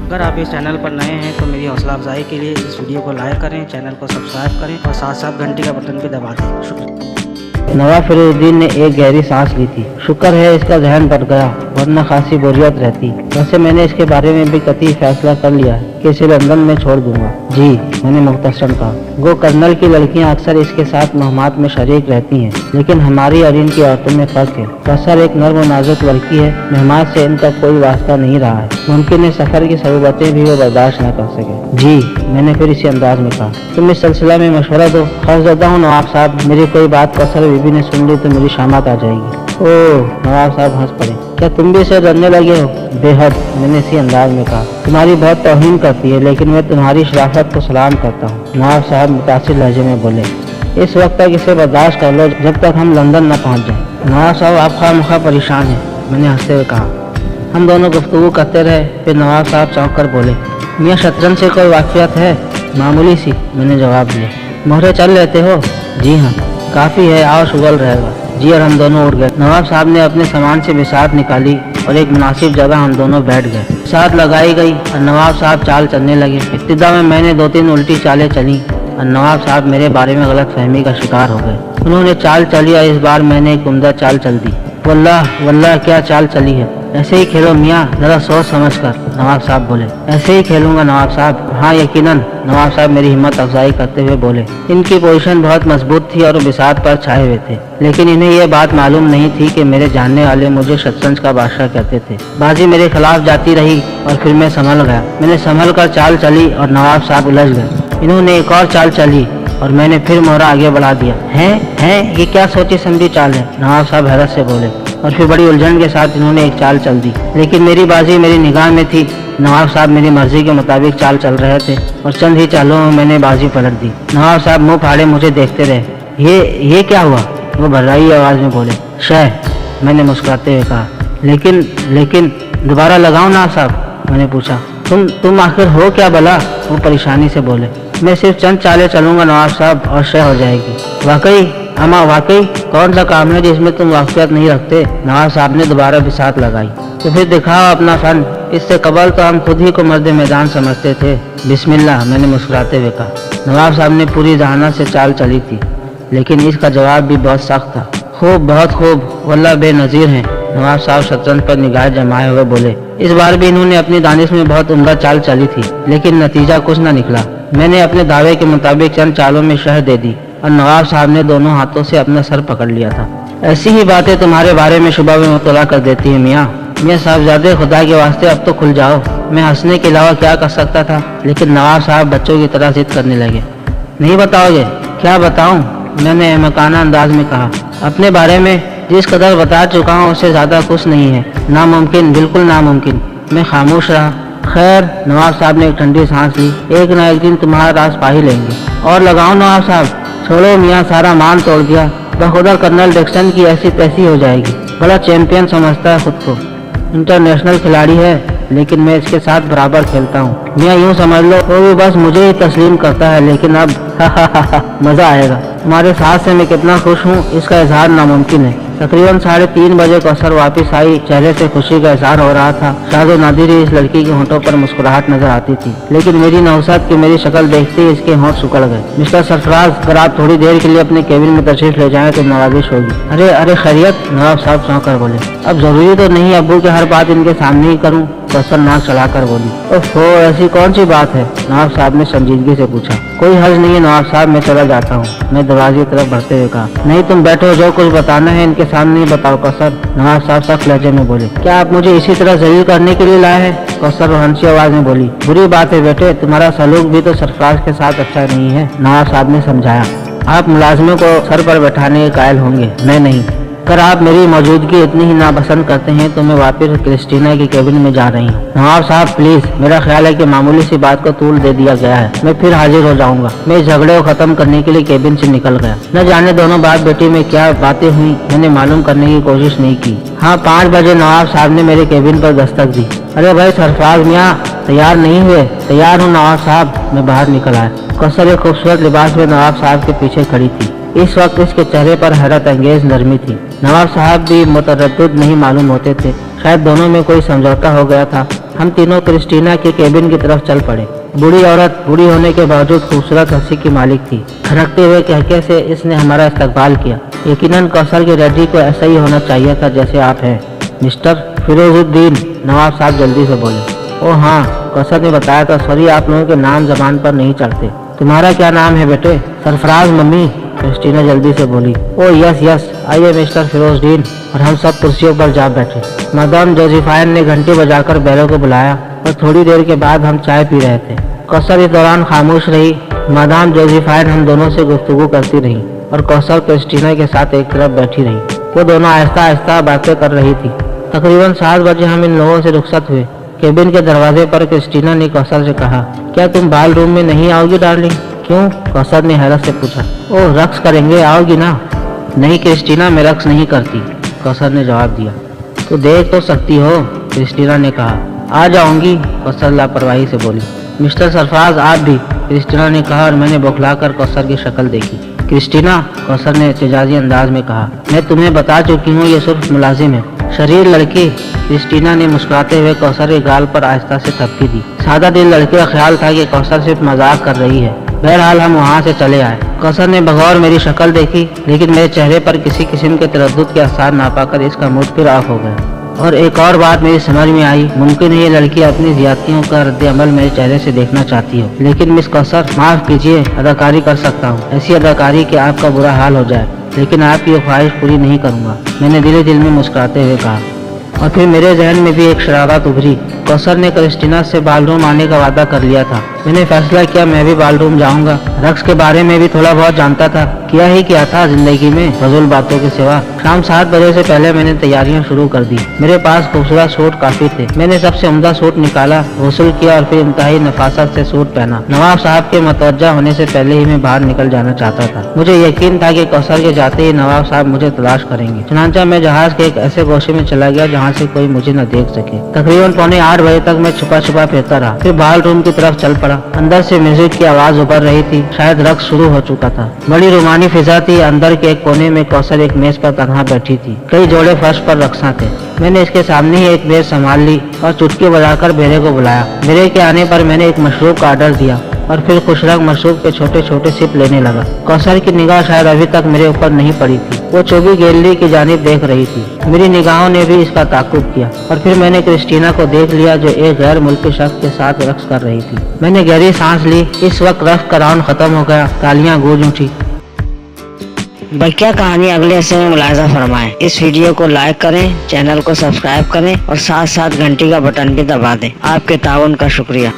अगर आप इस चैनल पर नए हैं तो मेरी हौसला अफजाई के लिए इस वीडियो को लाइक करें, चैनल को सब्सक्राइब करें और साथ साथ घंटी का बटन भी दबा दें। शुक्रिया। नवाब फिरोजुद्दीन ने एक गहरी सांस ली थी। शुक्र है इसका जहन बढ़ गया, वरना खासी बोरियत रहती। वैसे मैंने इसके बारे में भी कतई फैसला कर लिया है कि इसे लंदन में छोड़ दूंगा। जी, मैंने मुख्तसरन कहा। गो कर्नल की लड़कियां अक्सर इसके साथ महमात में शरीक रहती हैं, लेकिन हमारी और इनकी औरतों में फर्क है। कौसर एक नर्म और नाजुक लड़की है, महमात से इनका कोई वास्ता नहीं रहा है। मुमकिन है सफर की सरूबतें भी वो बर्दाश्त न कर सके। जी, मैंने फिर इसी अंदाज में कहा। तुम इस सिलसिला में मशवरा दो। खौफजदा हूँ नवाब साहब, मेरी कोई बात कौसर बीबी ने सुन ली तो मेरी शामत आ जाएगी। ओह, नवाब साहब हंस पड़े। क्या तुम भी इसे डरने लगे हो? बेहद, मैंने इसी अंदाज में कहा। तुम्हारी बहुत तौहीन करती है, लेकिन मैं तुम्हारी शराफत को सलाम करता हूँ। नवाब साहब मुतासिर लहजे में बोले। इस वक्त तक इसे बर्दाश्त कर लो जब तक हम लंदन न पहुँच जाए। नवाब साहब आप खामखा परेशान हैं, मैंने हंसते हुए कहा। हम दोनों गुफ्तगू करते रहे, फिर नवाब साहब चौंक कर बोले, मियाँ शतरंज से कोई वाक़ियत है? मामूली सी, मैंने जवाब दिया। मोहरे चल लेते हो? जी हाँ, काफ़ी है, आओ शुगल रहेगा। जी, और हम दोनों उठ गए। नवाब साहब ने अपने सामान से बिसात निकाली और एक मुनासिब जगह हम दोनों बैठ गए। बिसात लगाई गई और नवाब साहब चाल चलने लगे। इब्तिदा में मैंने 2-3 उल्टी चालें चली और नवाब साहब मेरे बारे में गलत फहमी का शिकार हो गए। उन्होंने चाल चली और इस बार मैंने एक उम्दा चाल चल दी। वल्लाह वल्लाह क्या चाल चली है। ऐसे ही खेलो मियाँ, जरा सोच समझ कर, नवाब साहब बोले। ऐसे ही खेलूंगा नवाब साहब। हाँ यकीनन, नवाब साहब मेरी हिम्मत अफजाई करते हुए बोले। इनकी पोजीशन बहुत मजबूत थी और बिसात पर छाए हुए थे, लेकिन इन्हें यह बात मालूम नहीं थी कि मेरे जानने वाले मुझे शतरंज का बादशाह कहते थे। बाजी मेरे खिलाफ जाती रही और फिर मैं संभल गया। मैंने संभल कर चाल चली और नवाब साहब उलझ गए। इन्होंने एक और चाल चली और मैंने फिर मोहरा आगे बढ़ा दिया। हैं, ये क्या सोची समझी चाल है? नवाब साहब हैरत से बोले और फिर बड़ी उलझन के साथ इन्होंने एक चाल चल दी, लेकिन मेरी बाजी मेरी निगाह में थी। नवाब साहब मेरी मर्जी के मुताबिक चाल चल रहे थे और चंद ही चालों में मैंने बाजी पलट दी। नवाब साहब मुंह फाड़े मुझे देखते रहे। ये क्या हुआ? वो भर्राई आवाज में बोले। शह, मैंने मुस्कुराते हुए कहा। लेकिन दोबारा लगाऊं नवाब साहब? मैंने पूछा। तुम आखिर हो क्या भला? वो परेशानी से बोले। मैं सिर्फ चंद चालें चलूंगा नवाब साहब और शह हो जाएगी। वाकई अमा, वाकई कौन सा काम है जिसमें तुम वाक़ियत नहीं रखते? नवाब साहब ने दोबारा बिसात लगाई। तो फिर दिखाओ अपना फन। इससे कबल तो हम खुद ही को मर्द मैदान समझते थे। बिस्मिल्लाह, मैंने मुस्कुराते हुए कहा। नवाब साहब ने पूरी जहाना से चाल चली थी, लेकिन इसका जवाब भी बहुत सख्त था। खूब, बहुत खूब, वल्लाह बेनज़ीर हैं। नवाब साहब शतरंज पर निगाह जमाए हुए बोले। इस बार भी इन्होंने अपनी दानिश में बहुत उम्दा चाल चली थी, लेकिन नतीजा कुछ न निकला। मैंने अपने दावे के मुताबिक चंद चालों में शह दे दी और नवाब साहब ने दोनों हाथों से अपना सर पकड़ लिया था। ऐसी ही बातें तुम्हारे बारे में शुबा में मुतला कर देती है मियाँ साहबजादे, खुदा के वास्ते अब तो खुल जाओ। मैं हंसने के अलावा क्या कर सकता था, लेकिन नवाब साहब बच्चों की तरह जिद करने लगे। नहीं बताओगे? क्या बताऊं? मैंने अहमकाना अंदाज में कहा। अपने बारे में जिस कदर बता चुका हूँ उससे ज्यादा कुछ नहीं है। नामुमकिन, बिल्कुल नामुमकिन। मैं खामोश रहा। खैर, नवाब साहब ने एक ठंडी सांस ली। एक न एक दिन तुम्हारा राज पा ही लेंगे। और लगाओ नवाब साहब। छोड़ो मियाँ, सारा मान तोड़ दिया। बखुदा कर्नल डेक्सन की ऐसी तैसी हो जाएगी। बड़ा चैंपियन समझता है खुद को। इंटरनेशनल खिलाड़ी है, लेकिन मैं इसके साथ बराबर खेलता हूँ। मियाँ यूँ समझ लो वो भी बस मुझे ही तस्लीम करता है, लेकिन अब मज़ा आएगा। तुम्हारे साथ से मैं कितना खुश हूँ इसका इजहार नामुमकिन है। तकरीबन 3:30 बजे कौसर वापस आई। चेहरे से खुशी का इजहार हो रहा था। शायद नादिर इस लड़की के होंठों पर मुस्कुराहट नजर आती थी, लेकिन मेरी नौसत की मेरी शक्ल देखते ही इसके होंठ सुकड़ गए। मिस्टर सरफराज, अगर आप थोड़ी देर के लिए अपने केबिन में तशरीफ ले जाएं तो नवाजिश होगी। अरे खैरियत? नवाब साहब चौंक कर बोले। अब जरूरी तो नहीं अब्बू की हर बात इनके सामने ही करूँ। कौसर नाक चढ़ाकर बोली। ओहो, ऐसी कौन सी बात है? नवाब साहब ने संजीदगी से पूछा। कोई हर्ज नहीं है नवाब साहब, मैं चला जाता हूँ। मैं दरवाजे की तरफ बढ़ते हुए कहा। नहीं, तुम बैठो, जो कुछ बताना है इनके सामने ही बताओ कौसर। नवाब साहब सख्त लहजे में बोले। क्या आप मुझे इसी तरह जलील करने के लिए लाए हैं? कौसर हंसी आवाज में बोली। बुरी बात है बेटे, तुम्हारा सलूक भी तो सरफराज के साथ अच्छा नहीं है। नवाब साहब ने समझाया। आप मुलाजमों को सर पर बैठाने के कायल होंगे, मैं नहीं। अगर आप मेरी मौजूदगी इतनी ही नापसंद करते हैं तो मैं वापस क्रिस्टीना के केबिन में जा रही हूँ। नवाब साहब प्लीज, मेरा ख्याल है कि मामूली सी बात को तूल दे दिया गया है। मैं फिर हाजिर हो जाऊंगा। मैं इस झगड़े को खत्म करने के लिए केबिन से निकल गया। न जाने दोनों बाप बेटी में क्या बातें हुई, मैंने मालूम करने की कोशिश नहीं की। हाँ, 5 बजे नवाब साहब ने मेरे केबिन पर दस्तक दी। अरे भाई सरफराज मियाँ, तैयार नहीं हुए? तैयार हूँ नवाब साहब। मैं बाहर निकल आया। कौसर एक खूबसूरत लिबास में नवाब साहब के पीछे खड़ी थी। इस वक्त इसके चेहरे पर हैरत अंगेज नरमी थी। नवाब साहब भी मुतरद्दिद नहीं मालूम होते थे। शायद दोनों में कोई समझौता हो गया था। हम तीनों क्रिस्टीना के केबिन की तरफ चल पड़े। बूढ़ी औरत बूढ़ी होने के बावजूद खूबसूरत हंसी की मालिक थी। खनकते हुए कहके से इसने हमारा इस्तकबाल किया। यकीनन कौसर के डैडी को ऐसा ही होना चाहिए था जैसे आप हैं मिस्टर फिरोजुद्दीन, नवाब साहब जल्दी से बोले। ओह हाँ, कौसर ने बताया था, सॉरी आप लोगों के नाम जबान पर नहीं चढ़ते। तुम्हारा क्या नाम है बेटे? सरफराज मम्मी, क्रिस्टीना जल्दी से बोली। ओह यस यस, आइए मिस्टर फिरोजुद्दीन, और हम सब कुर्सियों पर जा बैठे। मैडम जोसेफाइन ने घंटी बजाकर बैलों को बुलाया और थोड़ी देर के बाद हम चाय पी रहे थे। कौसर इस दौरान खामोश रही। मैडम जोसेफाइन हम दोनों से गुफ्तगू करती रही और कौसर क्रिस्टीना के साथ एक तरफ बैठी रही। वो दोनों आहिस्ता आहिस्ता बातें कर रही थी। तकरीबन 7 बजे हम इन लोगों से रुखसत हुए। केबिन के दरवाजे पर क्रिस्टीना ने कौसर से कहा, क्या तुम बाल रूम में नहीं आओगी डार्लिंग? क्यों? कौसर ने हैरत से पूछा। ओह रक्स करेंगे, आओगी ना? नहीं क्रिस्टीना, मैं रक्स नहीं करती, कौसर ने जवाब दिया। तो देख तो सकती हो, क्रिस्टीना ने कहा। आ जाऊंगी, कौसर लापरवाही से बोली। मिस्टर सरफराज आप भी, क्रिस्टीना ने कहा और मैंने बौखलाकर कौसर की शक्ल देखी। क्रिस्टीना, कौसर ने एहतजाजी अंदाज में कहा, मैं तुम्हें बता चुकी हूँ ये सिर्फ मुलाजिम है, शरीर लड़की। क्रिस्टीना ने मुस्कुराते हुए कौसर के गाल पर आहिस्ता से थपकी दी। सादा दिल लड़के का ख्याल था कि कौसर सिर्फ मजाक कर रही है। बहरहाल हम वहाँ से चले आए। कौसर ने बगौर मेरी शक्ल देखी, लेकिन मेरे चेहरे पर किसी किस्म के तरद्दुद के आसार ना पाकर इसका मूड फिर ऑफ हो गया। और एक और बात मेरी समझ में आई, मुमकिन है ये लड़की अपनी ज्यादतियों का रद्द-ए-अमल मेरे चेहरे से देखना चाहती हो, लेकिन मिस कौसर माफ कीजिए, अदाकारी कर सकता हूँ, ऐसी अदाकारी कि आपका बुरा हाल हो जाए, लेकिन आपकी ये ख्वाहिश पूरी नहीं करूँगा, मैंने दिल दिल में मुस्कुराते हुए कहा। और फिर मेरे जहन में भी एक शरारत उभरी। कौसर ने क्रिस्टीना से बालरूम आने का वादा कर लिया था। मैंने फैसला किया मैं भी बालरूम जाऊंगा। रक्स के बारे में भी थोड़ा बहुत जानता था, किया ही क्या था जिंदगी में फजूल बातों के सिवा। शाम 7 बजे से पहले मैंने तैयारियां शुरू कर दी। मेरे पास खूबसूरत सूट काफी थे। मैंने सबसे उम्दा सूट निकाला, गौसल किया और फिर इंतहाई नफासत से सूट पहना। नवाब साहब के मतवज्जा होने से पहले ही मैं बाहर निकल जाना चाहता था। मुझे यकीन था कि कौसर के जाते ही नवाब साहब मुझे तलाश करेंगे। चुनांचा मैं जहाज के एक ऐसे गोशे में चला गया जहाँ से कोई मुझे न देख सके। तकरीबन पौने 8 बजे तक मैं छुपा छुपा फिरता रहा, फिर बाल रूम की तरफ चल पड़ा। अंदर से म्यूजिक की आवाज उभर रही थी, शायद रक्स शुरू हो चुका था। बड़ी रोमानी फिजा थी। अंदर के एक कोने में कौसर एक मेज पर तन्हा बैठी थी। कई जोड़े फर्श पर रक्सा थे। मैंने इसके सामने ही एक मेज संभाल ली और चुटकी बजाकर बेरे को बुलाया। बेरे के आने पर मैंने एक मशरूब का ऑर्डर दिया और फिर खुशरंग मशरूब के छोटे छोटे सिप लेने लगा। कौसर की निगाह शायद अभी तक मेरे ऊपर नहीं पड़ी थी। वो चौबी गैलरी की जानिब देख रही थी। मेरी निगाहों ने भी इसका ताकुब किया और फिर मैंने क्रिस्टीना को देख लिया जो एक गैर मुल्की शख्स के साथ रक्स कर रही थी। मैंने गहरी सांस ली। इस वक्त रक्स का राउंड खत्म हो गया। तालियां गूंज उठी। बकिया कहानी अगले हिस्से में मुलाहिजा फरमाएं। इस वीडियो को लाइक करें, चैनल को सब्सक्राइब करें और साथ साथ घंटी का बटन भी दबा दें। आपके ताउन का शुक्रिया।